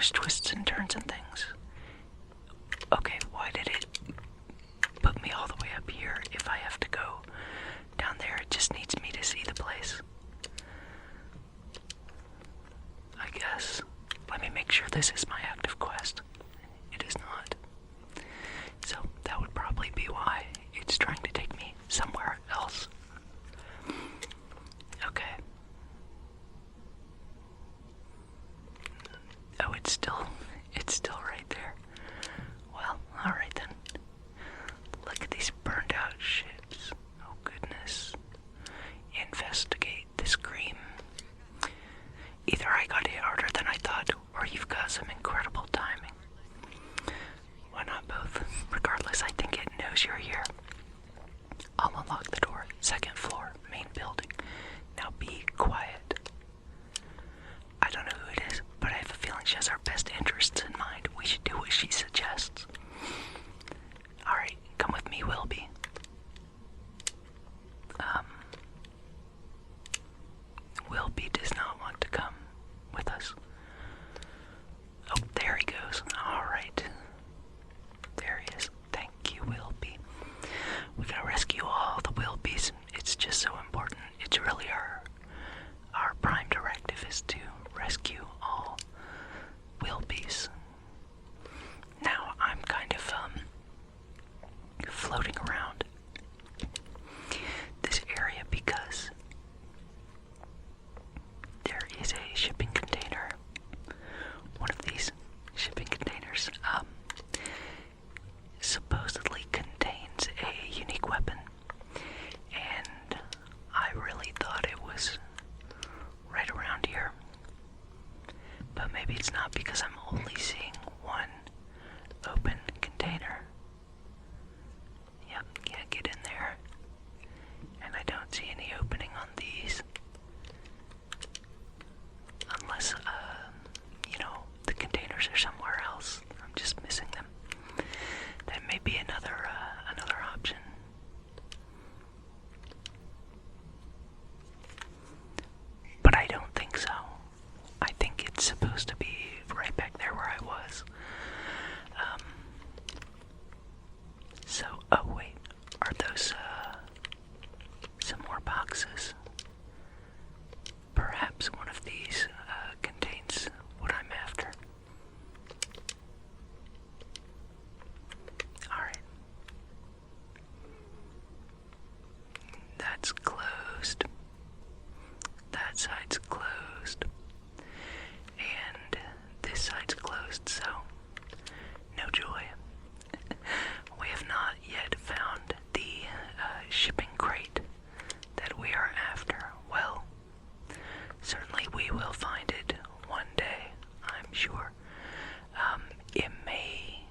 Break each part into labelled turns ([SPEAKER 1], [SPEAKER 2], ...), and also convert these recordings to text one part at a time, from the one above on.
[SPEAKER 1] there's twists and turns and things. Okay, why did it put me all the way up here if I have to go down there? It just needs me to see the place. I guess. Let me make sure this is my active quest. It is not. So that would probably be why it's trying to take me somewhere else. Okay. Oh, it's still right there. Well, alright then. Look at these burned out ships. Oh goodness. Investigate the scream. Either I got hit harder than I thought, or you've got some incredible timing. Why not both? Regardless, I think it knows you're here. I'll unlock the door. Second floor, main building. Now be quiet. I don't know who it is, but I have a feeling she has our best interests in mind. We should do what she suggests. Alright, come with me, Wilby. Wilby does not want to come with us. Oh, there he goes. Alright. There he is. Thank you, Wilby. We gotta rescue all the Wilbys. It's just so important. It's really our prime directive is to rescue all Wilbys. Now I'm kind of floating around this area because there is a shipping container. One of these shipping containers supposedly contains a unique weapon, and I really thought it was right around here, but maybe it's not because I'm only seeing one open container. Yep, can't get in there, and I don't see any opening on these, unless the containers are somewhere else. I'm just missing them. That may be another option. But I don't think so. I think it's supposed to be right back there where I was. Oh wait, are those some more boxes? Perhaps one of these contains what I'm after. Alright. That's closed. That side's closed. And this side's closed, so no joy. We have not yet found the shipping crate that we are after. Well, certainly we will find it one day, I'm sure. It may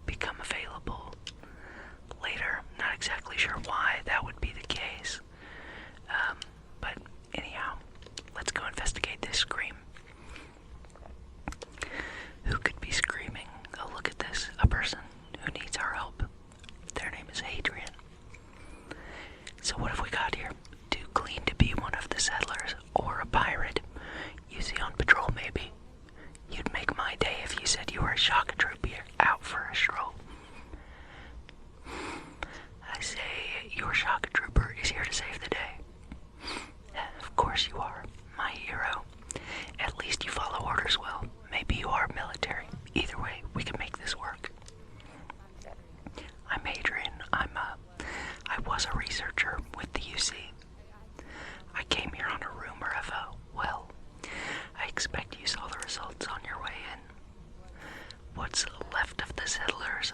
[SPEAKER 1] become available later. Not exactly sure why that would be the case. But anyhow, let's go investigate this scream. Who could be screaming? Oh, look at this. A person who needs our help. Their name is Adrian. So what have we got here? Too clean to be one of the settlers, or a pirate. You see on patrol, maybe. You'd make my day if you said you were a shock trooper out for a stroll. I say your shock trooper is here to save the day. Of course you are, my hero. At least you follow orders well. Maybe you are military. Either way, we can make this work. I'm Adrian. I was a researcher with the UC. I came here on a rumor of I expect you saw the results on your way in. What's left of the settlers,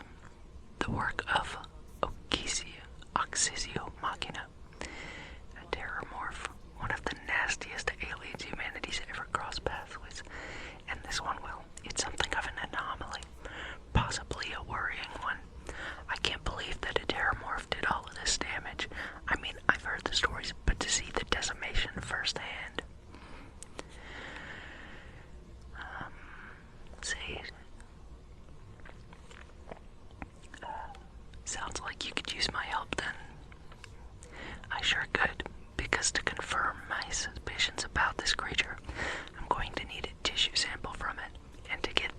[SPEAKER 1] the work of Oxysio Machina, a terrormorph, one of the nastiest aliens humanity's ever crossed paths with. And this one, it's something of an anomaly, possibly a worrying one. I can't believe that a terrormorph did all of this damage. I mean, I've heard the stories, but to see the decimation firsthand. Sounds like you could use my help then. I sure could, because to confirm my suspicions about this creature, I'm going to need a tissue sample from it, and to get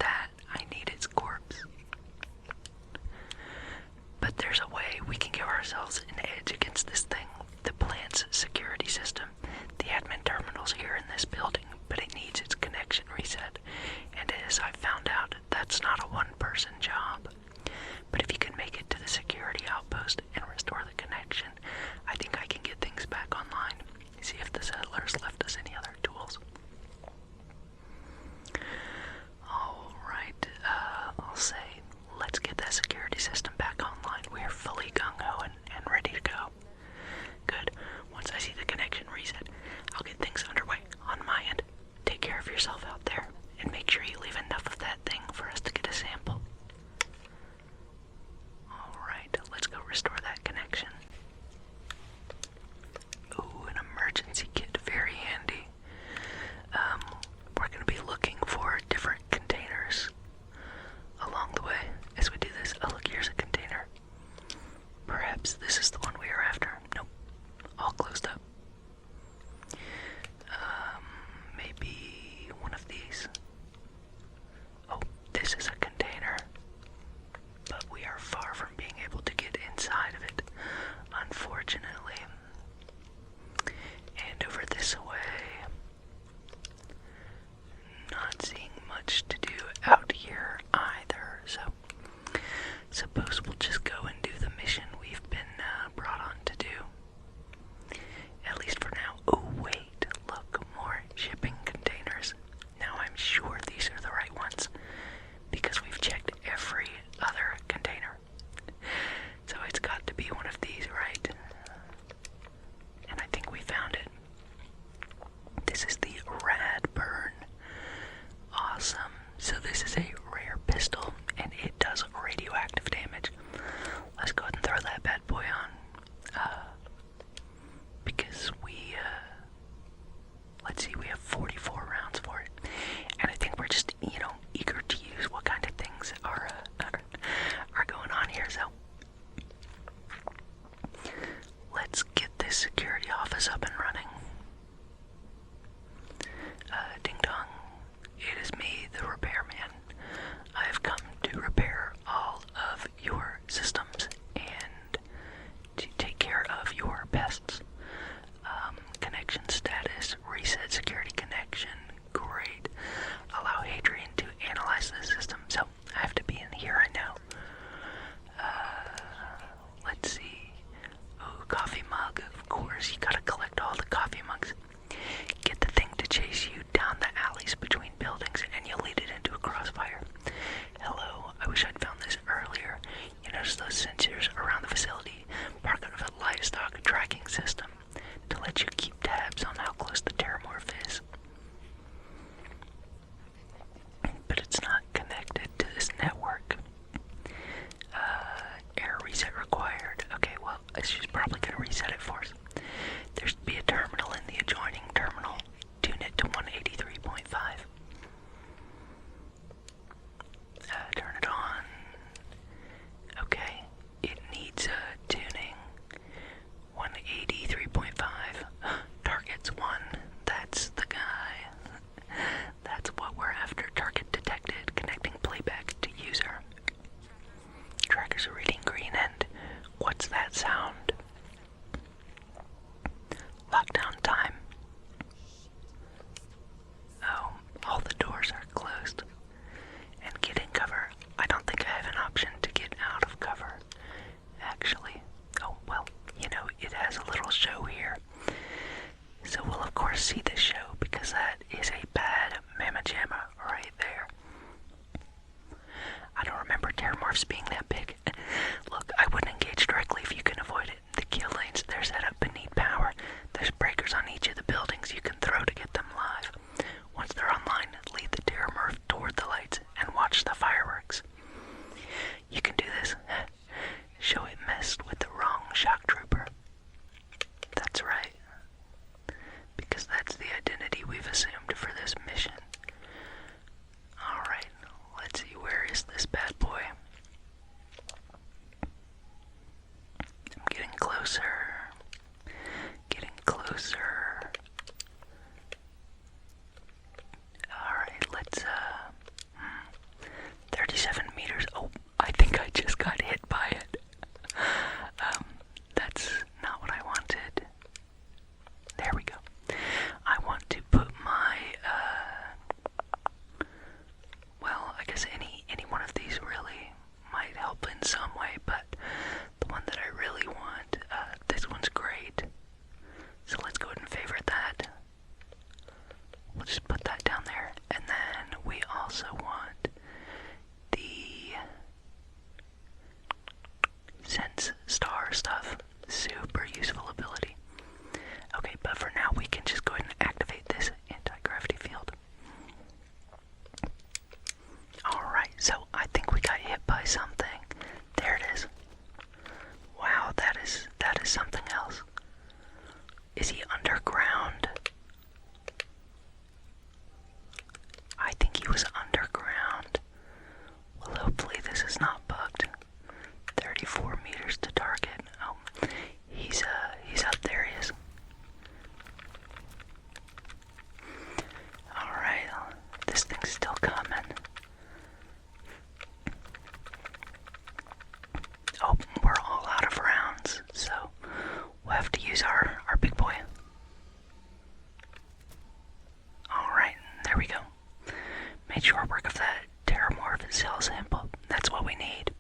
[SPEAKER 1] cell sample. That's what we need.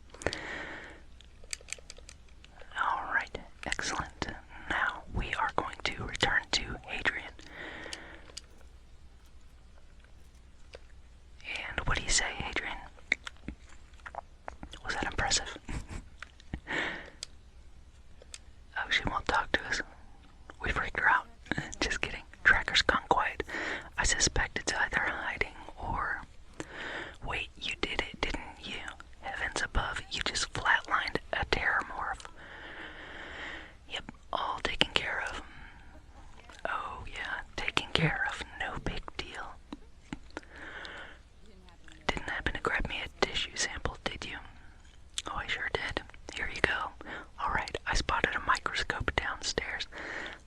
[SPEAKER 1] Alright, excellent. Now we are going to return to Hadrian. And what do you say, Hadrian? Was that impressive? Oh, she won't talk to us. We freaked her out. Just kidding. Tracker's gone quiet. I suspect it's either hiding or... Wait, you did it, didn't you? Heavens above, you just flatlined a terramorph. Yep, all taken care of. Oh yeah, taken care of. No big deal. Didn't happen to grab me a tissue sample, did you? Oh, I sure did. Here you go. Alright, I spotted a microscope downstairs.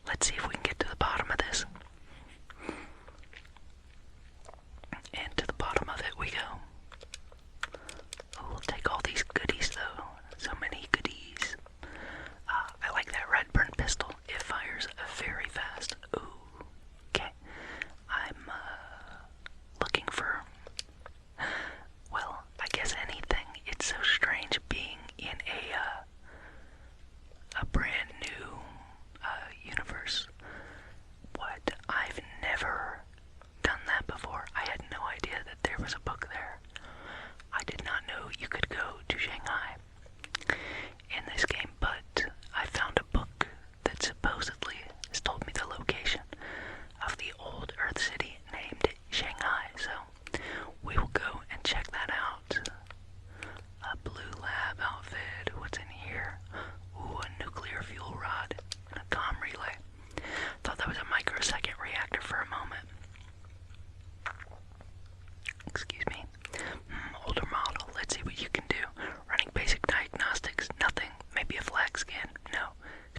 [SPEAKER 1] Let's see if we can get to the bottom of this. And to the bottom of it we go. Oh, we'll take all these goodies though. So many goodies. I like that Redburn pistol. It fires very fast. Ooh. Okay. I'm looking for... Well, I guess anything. It's so strange being in a brand new universe. What? I've never done that before. I had no idea that there was a book there. I did not know you could go to Shanghai in this game, but I found a book that supposedly has told me the location of the old Earth city named Shanghai, so we will go and check that out. A blue lab outfit, what's in here? Ooh, a nuclear fuel rod and a comm relay. Thought that was a microsecond reactor for a moment. Excuse me. Older model, let's see what you can do. Running basic diagnostics, nothing. Maybe a flag scan, no.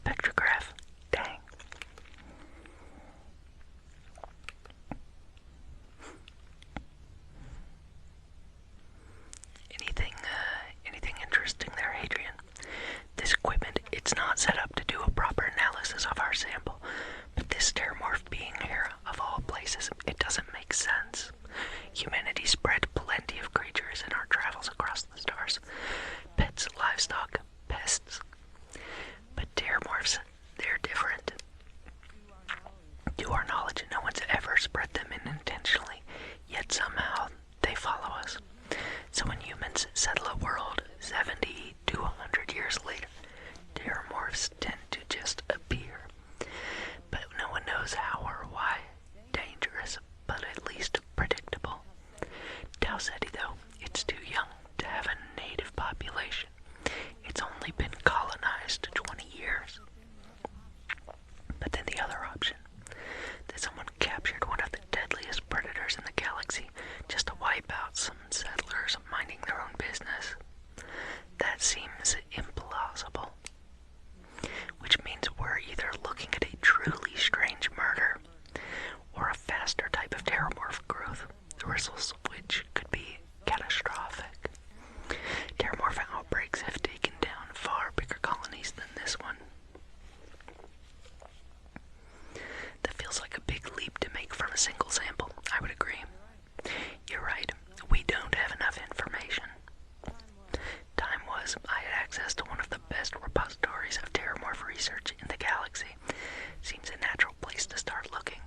[SPEAKER 1] Spectrograph, dang. Anything interesting there, Adrian? This equipment, it's not set up to do a proper analysis of our sample, but this terramorph being here, of all places, it doesn't make sense. Humanity spread plenty of creatures in our travels across the stars. Pets, livestock, pests. But terramorphs, they're different. To our knowledge, no one's ever spread them in intentionally, yet somehow they follow us. So when humans settle a world 70 to 100 years later, terramorphs tend to just appear. But no one knows how or why. Dangerous, but at least predictable. Tau Ceti, though, it's too young to have a native population. It's only been colonized 20 years. But then the other option, that someone captured one of the deadliest predators in the galaxy just to wipe out some settlers minding their own business. That seems implausible. Which means we're either looking at a truly strange murder or a faster type of terramorph growth, the results of which could be catastrophic. Terramorph outbreaks have taken down far bigger colonies than this one. That feels like a big leap to make from a single sample, I would agree. You're right, we don't have enough information. Time was, I had access to one of the best repositories of terramorph research in the galaxy. Seems a natural place to start looking,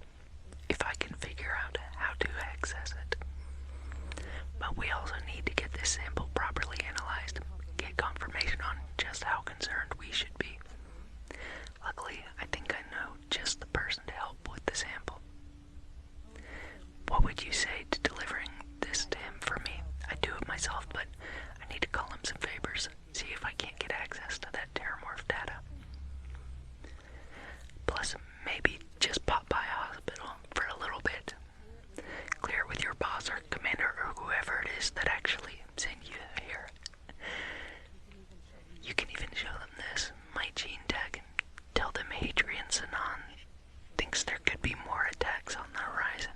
[SPEAKER 1] if I can figure out how to access it. But we also need to get this sample properly analyzed, get confirmation on just how concerned we should be. Luckily, I think I know just the person to help with the sample. What would you say to delivering this to him for me? I do it myself, but I need to call him some favors, see if I can't get access to that terramorph data. Plus, maybe just pop by a hospital for a little bit. Clear it with your boss or commander or whoever it is that actually sent you here. You can even show them this, my gene tag, and tell them Hadrian Sanan thinks there could be more attacks on the horizon.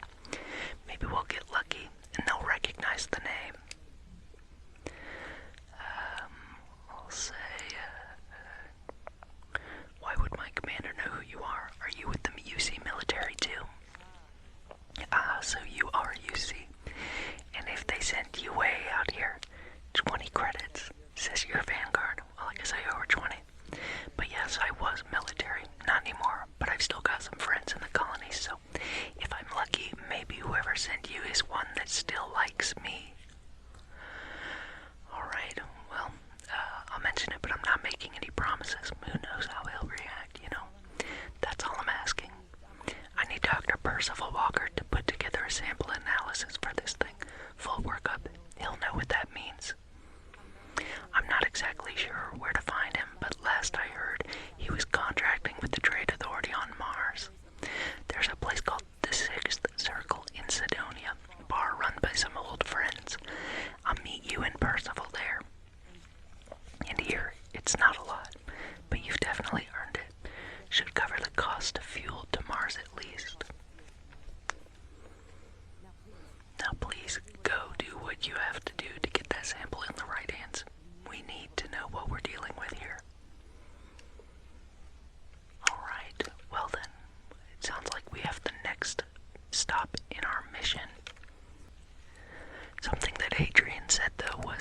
[SPEAKER 1] Maybe we'll get lucky and they'll recognize the name. I'll say, why would my commander know who you are? Are you with the UC military too? Ah, so you are UC. And if they sent you away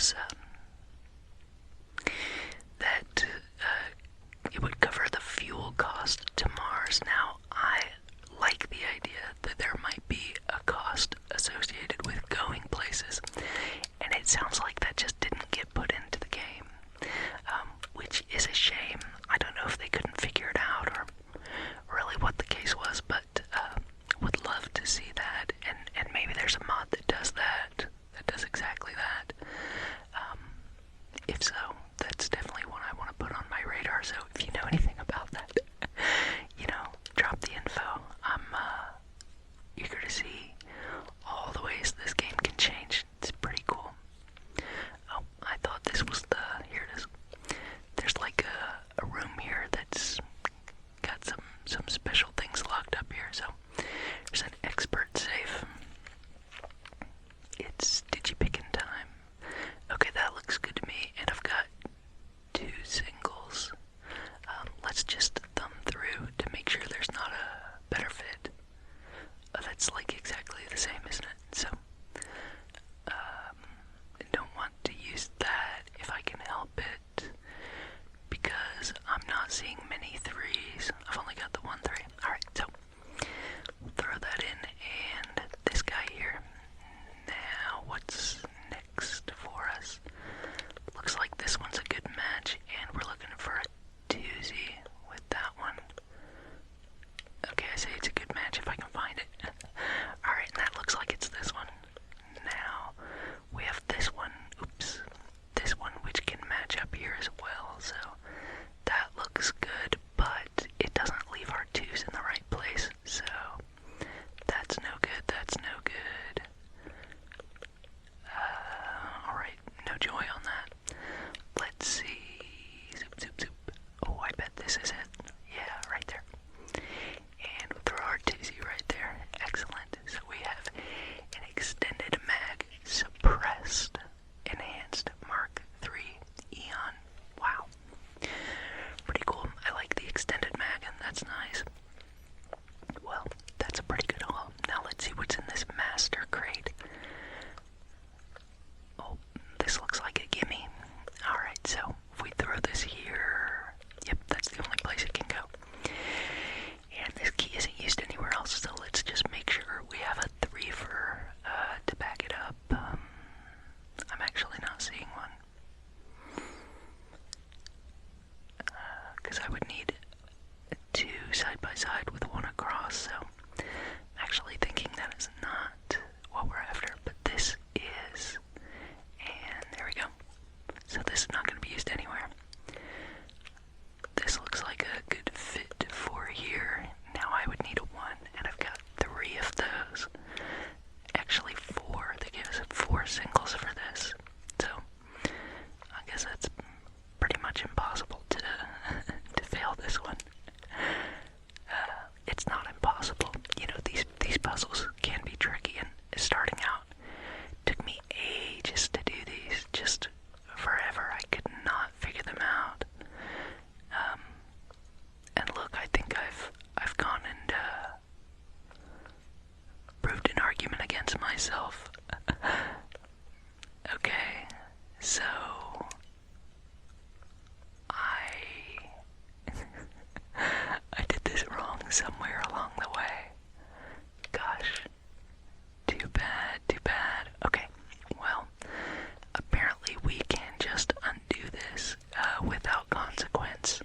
[SPEAKER 1] was that it would cover the fuel cost to Mars. Now, I like the idea that there might be a cost associated with going places, and it sounds like that just didn't get put into the game, which is a shame. I don't know if they couldn't figure it out or really what the case was, but would love to see that, and maybe there's a mod that does that does exactly that. If so, that's definitely one I want to put on my radar. So if you know anything about that, drop the info. I'm eager to see all the ways this game can change. It's pretty cool. Oh, I thought this was here it is. There's like a room here that's got some special things locked up here. So there's an expert safe. It's digipicking time. Okay, that looks good to me. And I've got 2 singles. Let's just thumb through to make sure there's not a better fit. That's like exactly the same, isn't it? So, I don't want to use that if I can help it, because I'm not seeing many 3s. I've only got the 1 3. Alright, so we'll throw that in, and this guy here. Now, what's next for us? Looks like this one's a good match, and we're looking for a 2Z with that one. Okay, I say it's a good match if I can find it. Alright, and that looks like it's this one. Now, we have this one, this one which can match up here as well, so that looks good, but it doesn't leave our 2s in the right place, so that's no good, that's no good. Alright, no joy on that. Let's see. Zoop, zoop, zoop. Oh, I bet this is it. Yeah, right there. And we'll throw our 2Z right there. Excellent. So we have an extended mag, suppressed, enhanced Mark III Eon. Wow. Pretty cool. I like the extended mag, and that's nice. Well, that's a pretty good haul. Now let's see what's in this master crate. Oh, this looks like a gimme. Alright, so if we throw this here, yep, that's the only place it can go. And this key isn't used anywhere else, so let's just make sure we have a 3 for, to back it up. I'm actually not seeing one. Because I would need 2 side by side with 1 across, so I'm actually thinking that is not what we're after, but this is. And there we go. So this is not going to be used anywhere. This looks like a good fit for here. Now I would need a 1, and I've got 3 of those. Actually 4. They gave us 4 singles for this. So I guess that's pretty much impossible to to fail this one. It's not impossible. These puzzles can be tricky, and starting out took me ages to do these. Just forever. I could not figure them out. And look, I think I've gone and proved an argument against myself. Okay, so I did this wrong somewhere along the way. Gosh, too bad, too bad. Okay, well, apparently we can just undo this without consequence.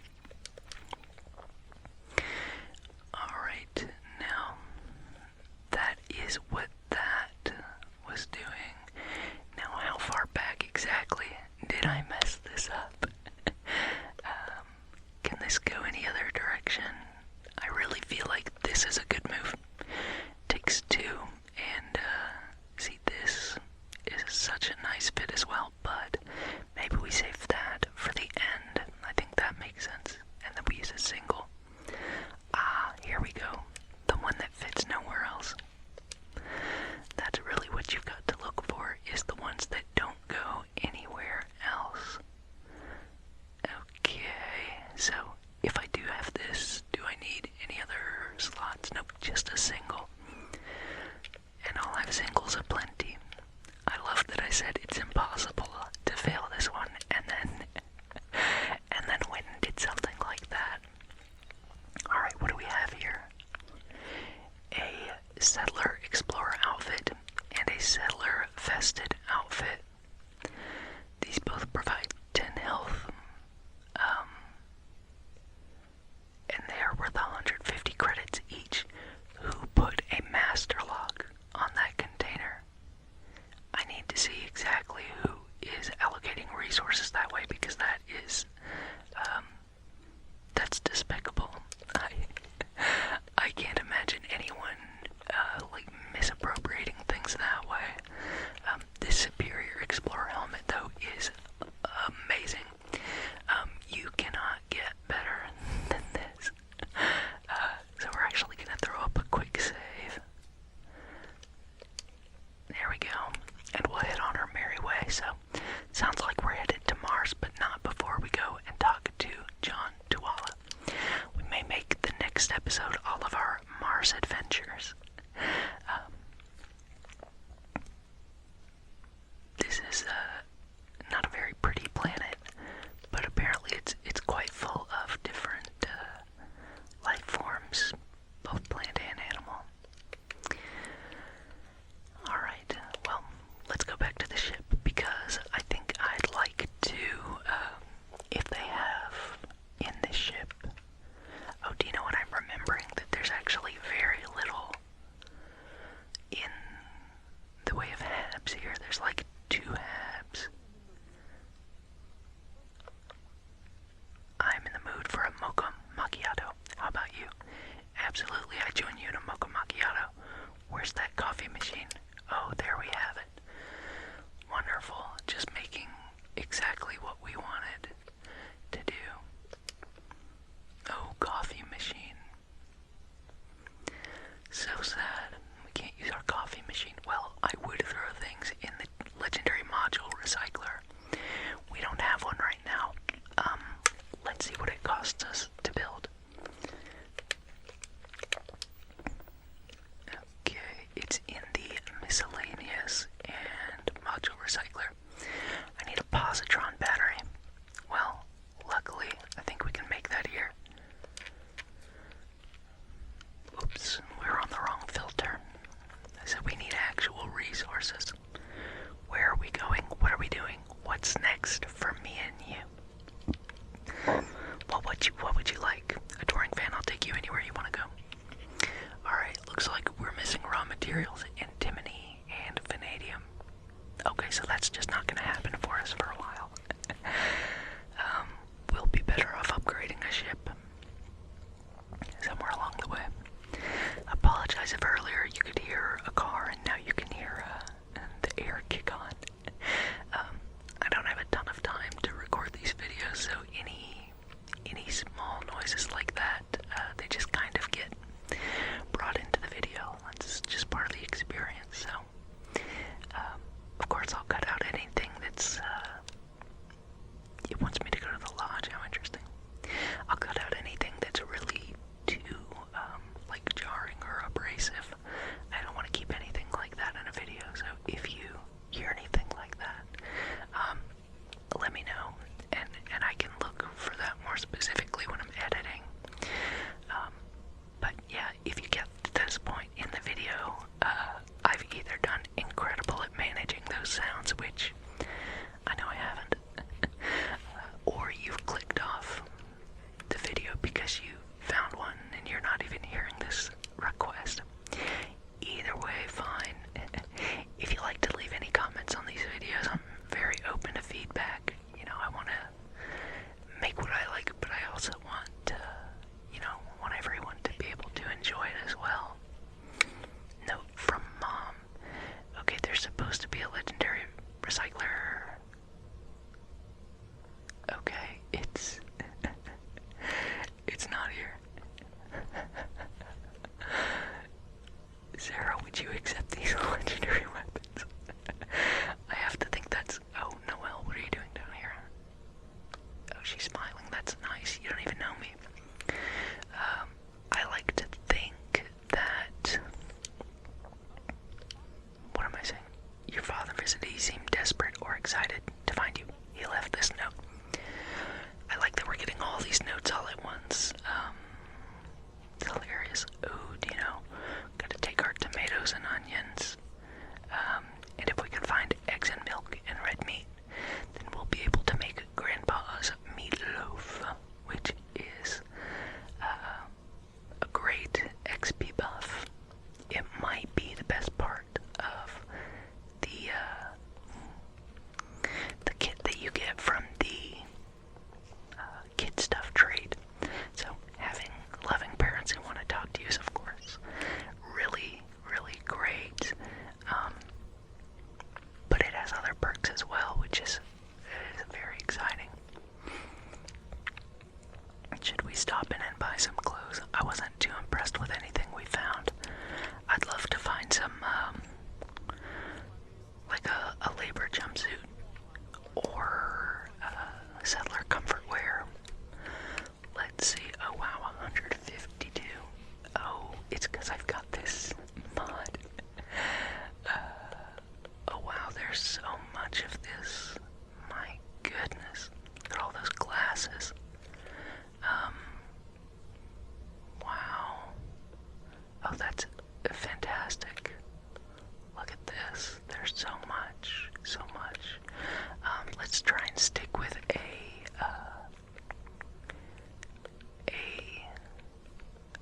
[SPEAKER 1] Alright, now that is what that was doing. Now how far back exactly did I mess this up? Can this go any other direction? I really feel like this is a good move. Takes 2, and see, this is such a nice fit as well, but maybe we save that for the end. I think that makes sense. And then we use a single. Here we go. The one that fits nowhere else. That's really what you've got to look for, is the ones that don't go anywhere else. Okay, so if I do have this, do I need any other slots? Nope, just a single. And I'll have singles aplenty. I love that I said it's impossible to positron battery. Well, luckily, I think we can make that here. Oops, we're on the wrong filter. I said we need actual resources. Where are we going? What are we doing? What's next for me and you? What would you like? A touring van, I'll take you anywhere you want to go. Alright, looks like we're missing raw materials, antimony and vanadium. Okay, so that's just not going to happen for us for a while. We'll be better off upgrading a ship somewhere along the way. Apologize if earlier you could hear a car and now you can hear the air kick on. I don't have a ton of time to record these videos, so any small noises like that, they just kind of get brought into the video. That's just part of the experience. So, of course, I'll cut out anything that's it wants me to go to the lodge. How interesting. I'll cut out anything that's really too like jarring or abrasive. I don't want to keep anything like that in a video, so if you hear anything like that, let me know, and I can look for that more specifically when I'm editing. But yeah, if you get to this point in the video, I've either done incredible at managing those sounds, which I know I haven't, or you've clicked off the video because you found one and you're not even hearing this request. Either way, fine. If you like to leave any comments on these videos, I'm very open to feedback. You know, I want to make what I like, but I also want to, want everyone to be able to enjoy it as well. Note from Mom. Okay, there's supposed to be a legendary recycler. Okay, it's not here. Sarah, would you accept these legendary weapons? I have to think that's... Oh, Noelle, what are you doing down here? Oh, she's smiling. That's nice. You don't even know me. I like to think that... What am I saying? Your father visited. He seemed desperate or excited to find you. He left this note. I like that we're getting all these notes all at once. It's hilarious. Ooh, do you know? Gotta take our tomatoes and onions. And if we can find eggs and milk and red meat, then we'll be able to make Grandpa's meatloaf, which is a great XP buff. It might be the best part of the kit that you get from the kid stuff trade. So having loving parents who want to talk to you is, of course, really, really great. But it has other perks as well, which is very exciting. Should we stop in and buy some clothes? I wasn't too impressed with anything we found. I'd love to find some, like a labor jumpsuit or settler comfort wear. Let's see. Oh wow, 152. Oh, it's because I've got this mod. Oh wow, there's so much of this. My goodness. Look at all those glasses. Wow. Oh, that's fantastic. Look at this. There's so much. So much. Let's try and stick with a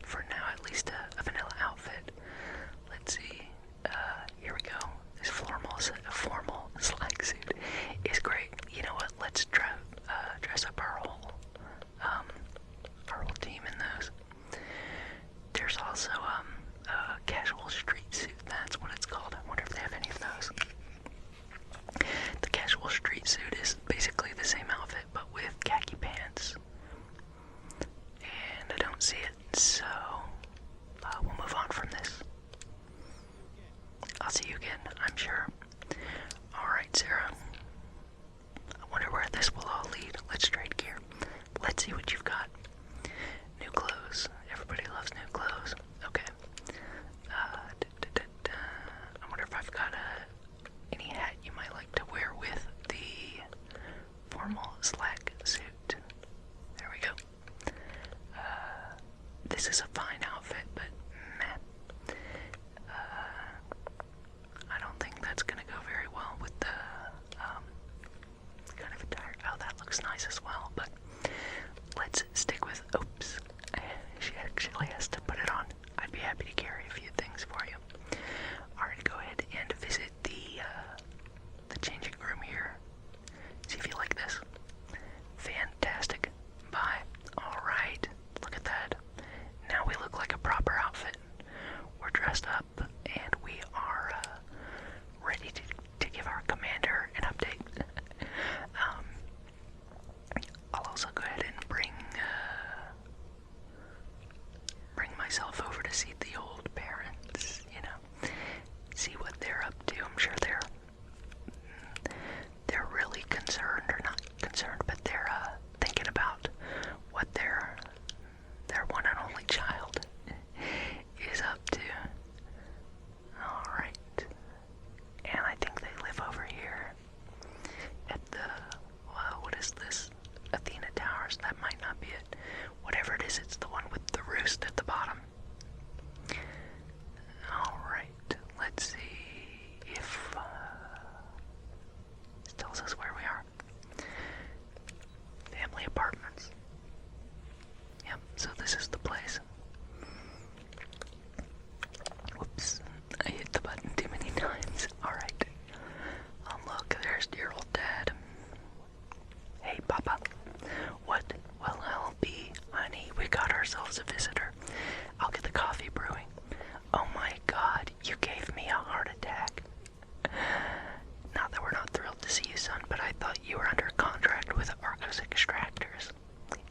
[SPEAKER 1] for now at least a vanilla outfit. Let's see. Here we go. This formal slack suit is great. You know what? Let's dress up our whole team in those. There's also a casual street suit. That's what it's called. I wonder if they have any of those. The casual street suit is basically the same outfit, but with khaki pants. And I don't see it, so we'll move on from this. I'll see you again, I'm sure. Alright, Sarah. I wonder where this will all lead. Let's trade gear. Let's see what you've got. New clothes. Everybody loves new clothes. Okay. I wonder if I've got any hat you might like to wear with the is this? Athena Towers, that might not be it. Whatever it is, it's the one with the roost at the bottom. Alright, let's see if it tells us where we are. Family apartments. Yep, so this is the place. Whoops, I hit the button too many times. Alright. Oh look, there's dear old dad. Hey, Papa. What? Well, I'll be, honey, we got ourselves a visitor. I'll get the coffee brewing. Oh my God, you gave me a heart attack. Not that we're not thrilled to see you, son, but I thought you were under contract with Arcos Extractors.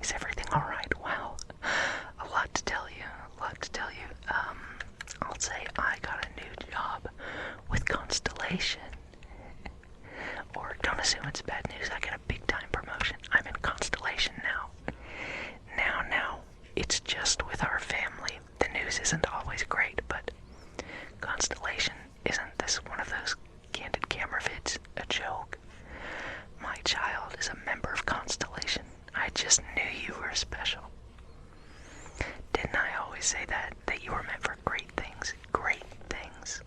[SPEAKER 1] Is everything alright? Wow. A lot to tell you, I'll say I got a new job with Constellation. Or don't assume it's bad news, I get a big time promotion. I'm in Constellation now. Now, it's just with our family. The news isn't always great, but Constellation, isn't this one of those candid camera vids a joke? My child is a member of Constellation. I just knew you were special. Didn't I always say that you were meant for great things? Great things.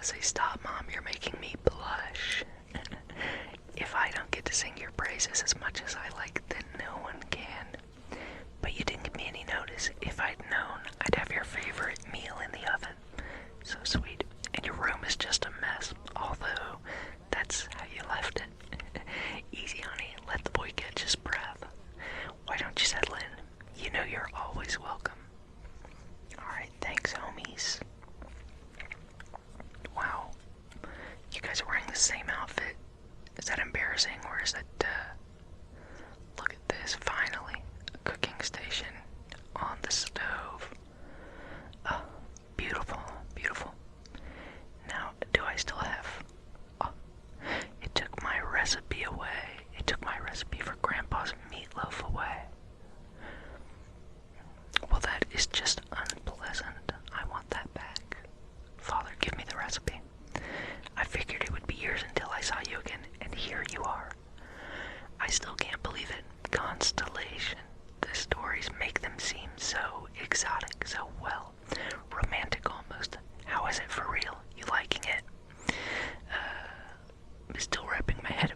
[SPEAKER 1] Say stop, Mom, you're making me blush. If I don't get to sing your praises as much as I like, then no one can. But you didn't give me any notice. If I'd known, I'd have your favorite meal in the oven. So sweet. And your room is just a mess, although that's how you left it. Easy, honey, let the boy catch his breath. Why don't you settle in? You know you're always welcome. Alright, thanks, homies. Wow. You guys are wearing the same outfit. Is that embarrassing, or is that, look at this, finally. A cooking station on the stove. Oh, beautiful, beautiful. Now, do I still have... Oh, it took my recipe away. It took my recipe for Grandpa's meatloaf away. Well, that is just unpleasant. I want that back. Father, give me the recipe. I figured it would be years until I saw you again, and here you are. I still can't believe it. Constellation. The stories make them seem so exotic, so well, romantic almost. How is it for real? You liking it? Still wrapping my head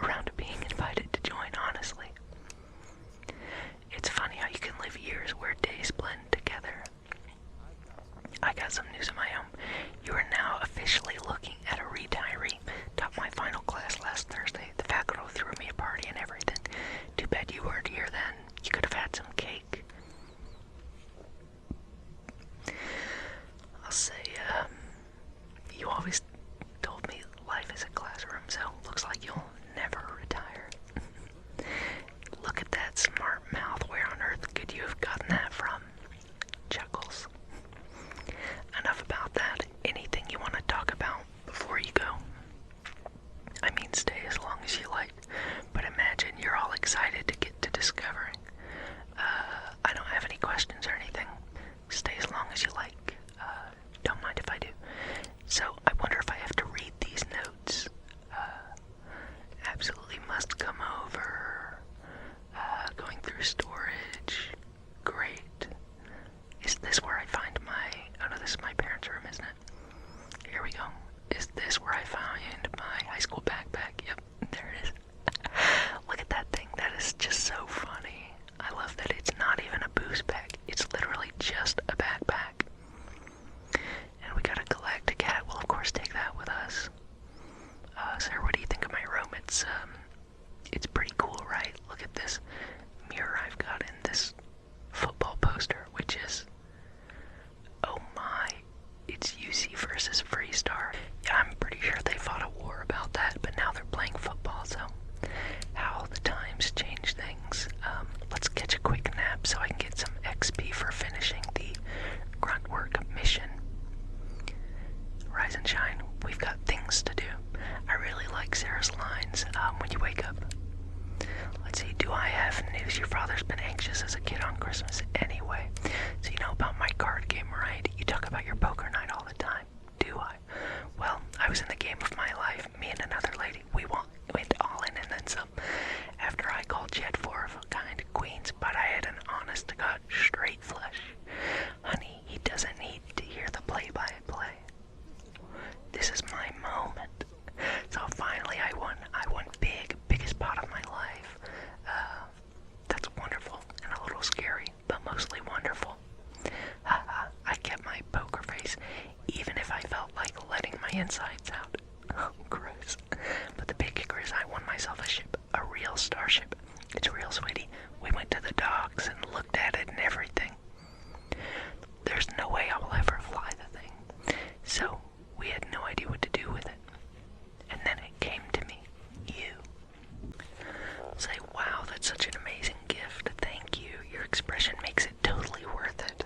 [SPEAKER 1] around being invited to join, honestly. It's funny how you can live years where days blend together. I got some news of my own. You are now officially looking at a retiree. Taught my final class last Thursday. The faculty threw me a party and everything. Too bad you weren't here then. You could have had some cake. I'll say, you always told me life is a classroom, so looks like you'll never retire. Look at that smart mouth. Where on earth could you have gotten that from? Chuckles. Enough about that. Anything you want to talk about before you go? I mean, stay as long as you like, but imagine you're all excited to get to discovering. I don't have any questions or anything. Stay as long as you like. Don't mind if I do. So, I wonder if I have to read these notes. Absolutely must come over. Going through storage. Great. Is this where I find my... Oh no, this is my parents' room, isn't it? Here we go. Is this where I find my high school backpack? Yep, there it is. Look at that thing. That is just so funny. I love that it's not even a booze bag. It's literally just a backpack. And we got a galactic hat. We'll of course take that with us. Sarah, what do you think of my room? It's pretty cool, right? Look at this mirror I've got in this football poster, which is... Oh my, it's UC versus Freestar. Yeah, I'm pretty sure they fought a war about that, but now they're playing football, so how the times change things. Let's catch a quick nap so I can get some XP for finishing the grunt work mission. Rise and shine, we've got things to do. I really like Sarah's lines when you wake up. Let's see, do I have news? Your father's been anxious as a kid on Christmas anyway. So you know about my card game, right? You talk about your poker night all the time. Do I? Well, I was in the game of my life. Me and another lady. We won. my insides out. Oh, gross. But the big kicker is I won myself a ship, a real starship. It's real, sweetie. We went to the docks and looked at it and everything. There's no way I will ever fly the thing. So, we had no idea what to do with it. And then it came to me. You. Say, wow, that's such an amazing gift. Thank you. Your expression makes it totally worth it.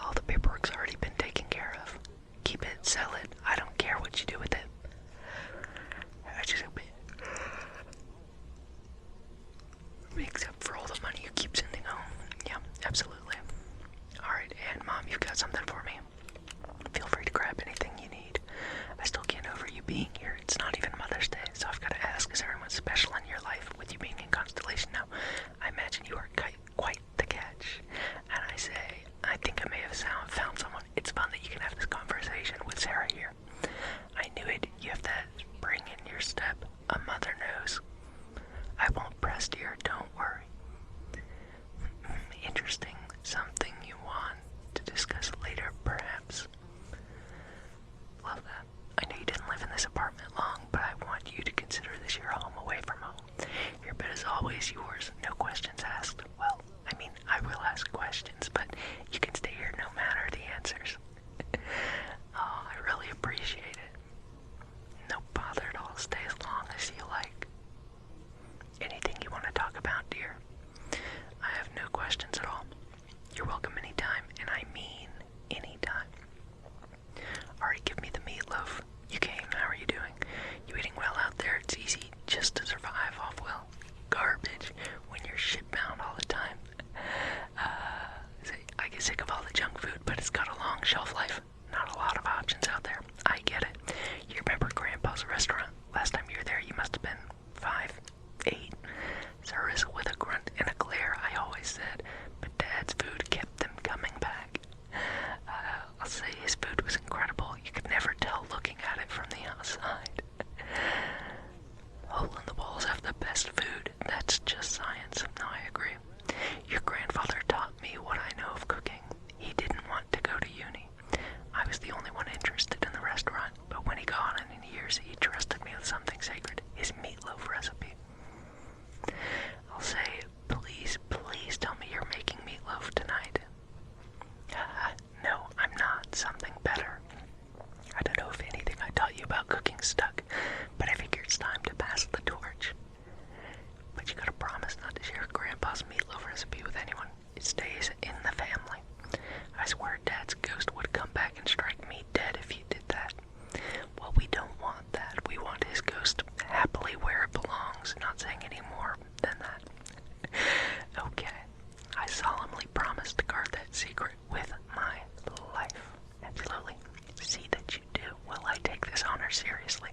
[SPEAKER 1] All the paperwork's already been taken care of. Keep it, sell it. I don't care what you do with it. Except for all the money you keep sending home. Yeah, absolutely. Alright, and Mom, you've got something for me. Feel free to grab anything you need. I still can't over you being here. It's not even Mother's Day, so I've got to ask, is everyone special in your life with you being in Constellation now? I imagine you are quite the catch. And I say, I think I may have found someone. It's fun that you can have this conversation with Sarah here. I knew it. You have that spring in your step. A mother knows. I won't press, dear. Don't worry. Interesting. Something you want to discuss later, perhaps. Love that. I know you didn't live in this apartment long, but I want you to consider this your home away from home. Your bed is always yours. No questions asked. Well, I mean, I will ask questions, but you can stay here no matter the answers. Oh, I really appreciate it. No bother at all. Stay as long as you like. Anything you want to talk about, dear? I have no questions at all. You're welcome anytime, and I mean anytime. Alright, give me the meatloaf. You came, how are you doing? You eating well out there? It's easy just to survive off, well, garbage when you're shitbound all the time. I get sick of all the junk food, but it's got a long shelf life. Not a lot of options out there. I get it. You remember Grandpa's restaurant? Last time you were there, you must have been 5, 8. Service with a grunt and a glare, I always said, but Dad's food kept them coming back. I'll say his food was incredible. You could never tell looking at it from the outside. Hole in the walls have the best food. That's just science. No, I agree. Your grandfather taught me what I know of cooking. He didn't want to go to uni. I was the only one interested in the restaurant, but when he got on in years, he trusted me with something sacred, his meatloaf recipe. I'll say, please, please tell me you're making meatloaf tonight. No, I'm not. Something better. I don't know if anything I taught you about cooking stuck, but I figure it's time to pass the torch. But you gotta promise not to share Grandpa's meatloaf recipe with anyone. It stays in the family. I swear Dad's ghost would come back and strike me dead if you did that. Well, we don't want that. We want his ghost happily where it belongs, not saying any more than that. Okay. I solemnly promise to guard that secret with my life. Absolutely. See that you do. Will I take this honor seriously?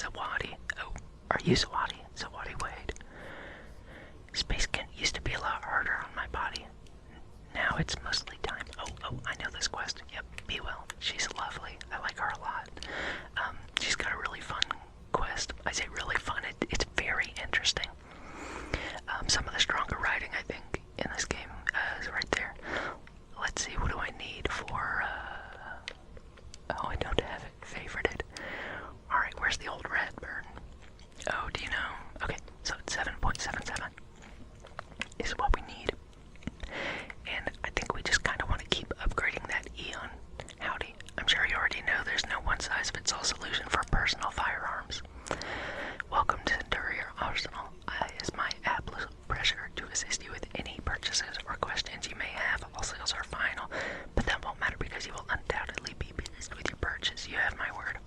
[SPEAKER 1] Zawadi. Oh, are you Zawadi? Zawadi Wade. Space Kent used to be a lot harder on my body. Now it's mostly time. Oh, I know this quest. Yep, Be Well. She's lovely. I like her a lot. She's got a really fun quest. I say really fun. It's very interesting. Some of the stronger writing, I think, in this game is right there. Let's see, what do I need for, oh, I don't have it favorited. Alright, where's the old Redburn? Oh, do you know? Okay, so it's 7.77 is what we need. And I think we just kind of want to keep upgrading that Eon. Howdy. I'm sure you already know there's no one-size-fits-all solution for personal firearms. Welcome to Centurion Arsenal. It is my absolute pleasure to assist you with any purchases or questions you may have. All sales are final, but that won't matter because you will undoubtedly be pleased with your purchase. You have my word.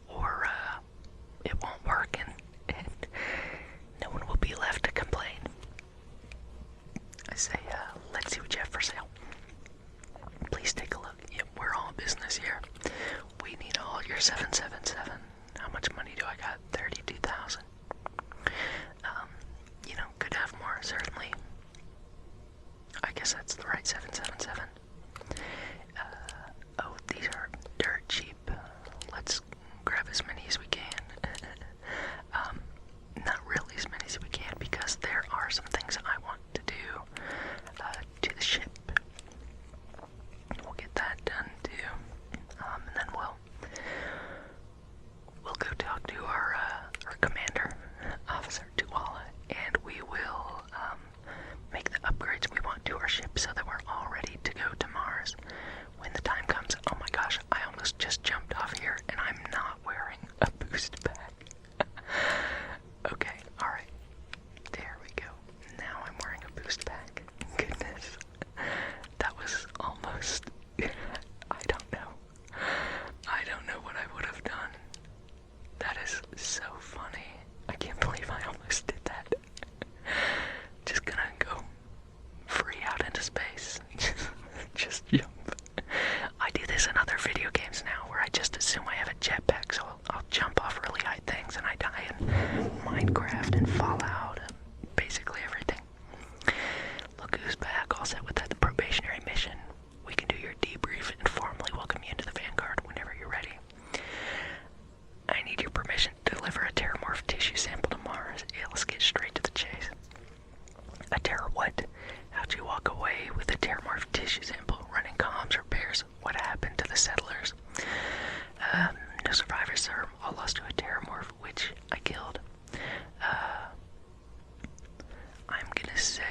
[SPEAKER 1] Or, it won't work and no one will be left to complain. I say, let's see what you have for sale. Please take a look. Yep, we're all business here. We need all your 777. How much money do I got? 32,000. Could have more, certainly. I guess that's the right 777. Oh, these are dirt cheap. Let's grab as many as we can. Not really as many as we can because there are some things I want to do to the ship. We'll get that done too. And then we'll go talk to our commander, Officer Tuala, and we will make the upgrades we want to our ship so that we're all ready to go to Mars when the time comes. Oh my gosh, I almost just jumped off here and I'm not wearing a boost pack. Okay, alright. There we go. Now I'm wearing a boost pack. Goodness. That was almost... I don't know. I don't know what I would have done. That is so funny. I can't believe I almost did that. Just gonna go free out into space. Just jump. I do this in other video games now where I just assume I have a jetpack, so I'll jump off really high things and I die in Minecraft and Fallout and basically everything. Look who's back, all set with the probationary mission. We can do your debrief and formally welcome you into the Vanguard whenever you're ready. I need your permission to deliver a terramorph tissue sample to Mars. Yeah, let's get straight to the chase. A terror what? How'd you walk away with a terramorph tissue sample? Running comms, repairs? What happened to the settlers? No survivors, sir. All lost to a terramorph, which I killed. I'm gonna say...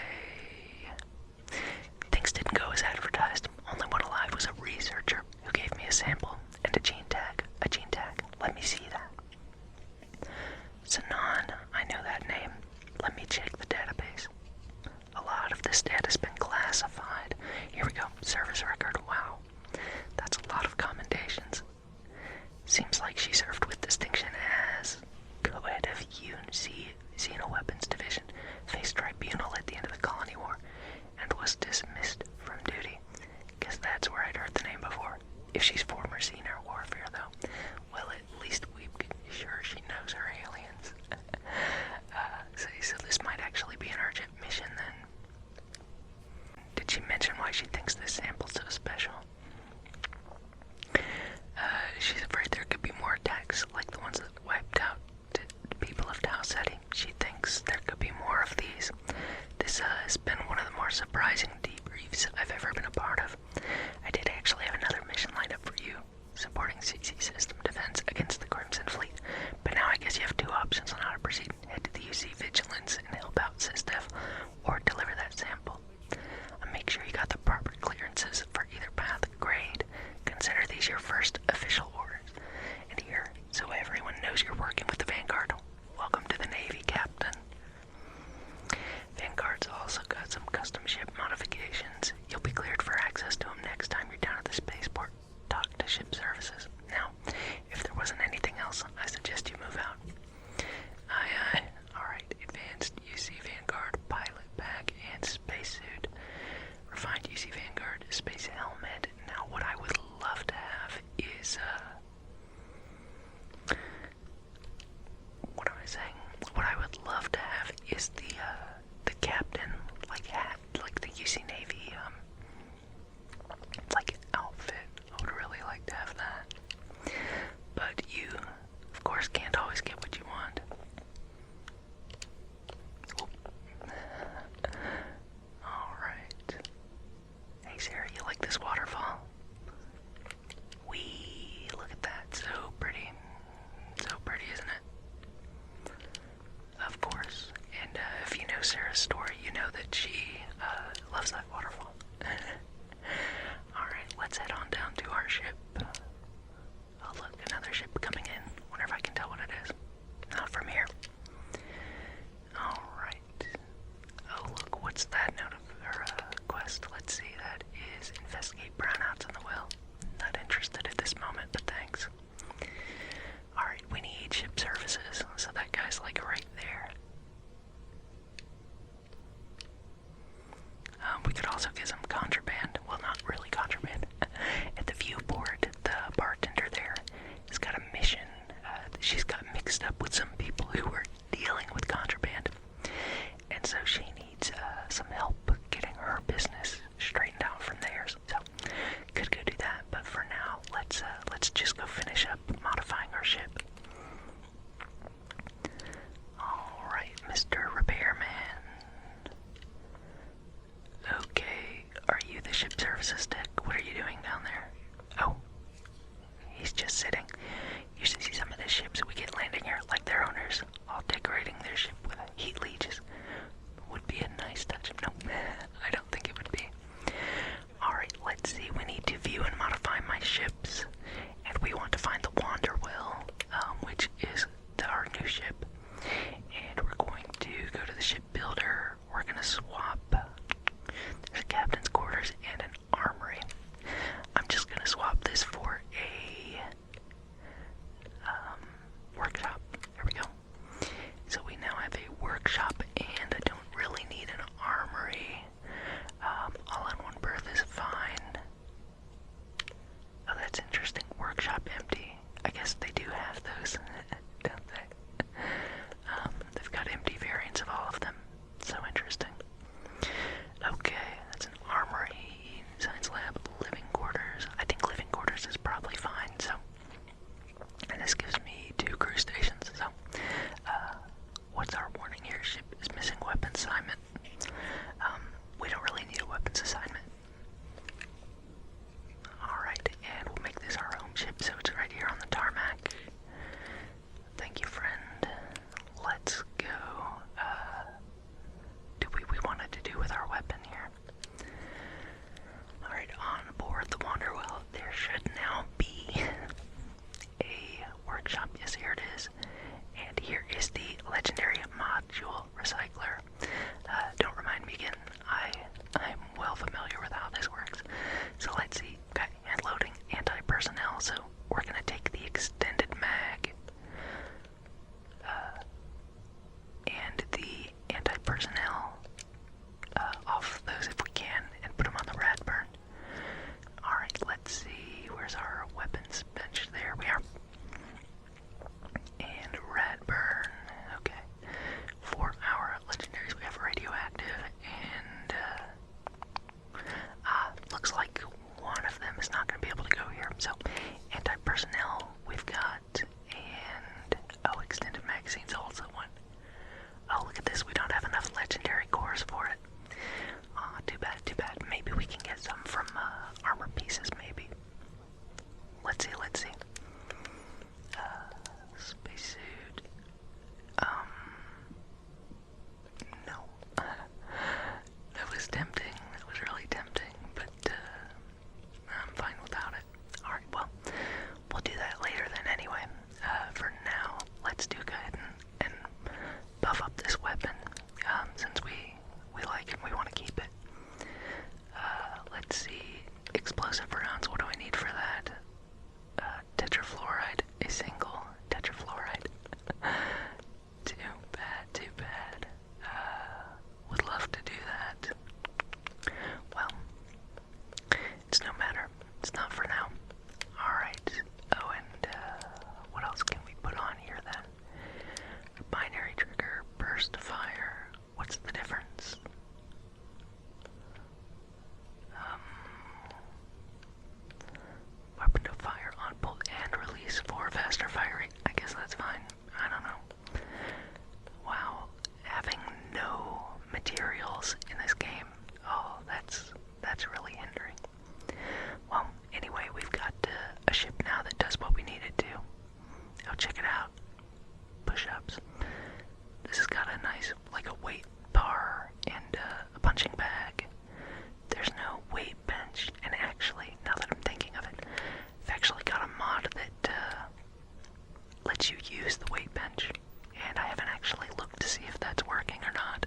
[SPEAKER 1] things didn't go as advertised. Only one alive was a researcher who gave me a sample and a gene tag. A gene tag. Let me see that. Sanan, I know that name. Let me check the database. A lot of this data's been classified. Here we go. Service record. Wow. That's a lot of commendations. Seems like she served with distinction as co-head of UNC Xenoweapons Division, faced tribunal at the end of the Colony War, and was dismissed from duty. Guess that's where I'd heard the name before. If she's former Xeno warfare, though, well, at least we can be sure she knows her aliens. So this might actually be an urgent mission, then. Did she mention why she thinks this sample's so special? She's afraid there could be more attacks like the ones that wiped out the people of Tau Ceti. She thinks there could be more of these. This has been one of the more surprising debriefs I've ever been a part of. I did actually have another mission lined up for you, supporting CC system defense against the Crimson Fleet, but now I guess you have two options on how to proceed. Head to the UC Vigilance and help out SysDef, or deliver that sample. Make sure you got the proper clearances for either path. Grade. Consider these your first official orders. And here, so everyone knows you're working with the Vanguard. Welcome to the Navy, Captain. Vanguard's also got some custom ship modifications. You'll be cleared for access to them next time you're down at the spaceport. Talk to ship services. Now, if there wasn't anything else, I suggest you move out. Aye. Alright, advanced UC Vanguard pilot pack and spacesuit. Refined UC Vanguard space helmet. Now, what I would love to have is can't always get what you want. Alright. Hey Sarah, you like this waterfall? Wee, look at that. So pretty. So pretty, isn't it? Of course. And if you know Sarah's story, you know that she loves that waterfall. Alright, let's head on down to our ship. Oh look, another ship coming in. Wonder if I can tell what it is. Not from here. Alright. Oh look, what's that note of quest? Let's see, that is investigate brownouts in the well. Not interested at this moment, but thanks. Alright, we need ship services, so that guy's like right there. We could also get some contraband. Well, not really contraband. At the viewport, the bartender there has got a mission. She's got mixed up with some people who were dealing with contraband. And so she needs some help getting her business straightened out from theirs. So, could go do that. But for now, let's just go finish up modifying our ship. Alright, Mr. Repairman. Okay, are you the ship services tech? What are you doing down there? Oh, he's just sitting. You should see some of the ships we get landing here, like their owners, all decorating their ship with heat leeches. Would be a nice touch. No, I don't think it would be. Alright, let's see. We need to view and modify my ships. And we want to find the Wanderwell, which is our new ship. And we're going to go to the shipbuilder. We're going to swap. There's a captain's quarters and an armory. I'm just going to swap this for a workshop. There we go. So we now have a workshop, and I don't really need an armory. All in one berth is fine. Oh, that's interesting. Workshop empty. I guess they do have those, don't they? They've got empty variants of all of them. So interesting. Okay, that's an armory, science lab, living quarters. I think living quarters is probably fine, so. And this gives me 2 crew stations, so. What's our warning here? Ship is missing weapons assignment. We don't really need a weapons assignment. Alright, and we'll make this our home ship, so it's right here on the tarmac. Thank you, friend. Let's go. Do we wanted to do with our weapon here? Alright, on board the Wanderwell, there should now be a workshop. Yes, here it is. And here is the legendary module recycler. Don't remind me again. I'm well familiar with how this works. So let's see. Okay, hand loading, anti-personnel. So we're gonna take the extended mag and the anti-personnel off those if we can, and put them on the Radburn. Alright, let's see. Where's our weapons bench? There we are. And Radburn. Okay. For our legendary use the weight bench, and I haven't actually looked to see if that's working or not.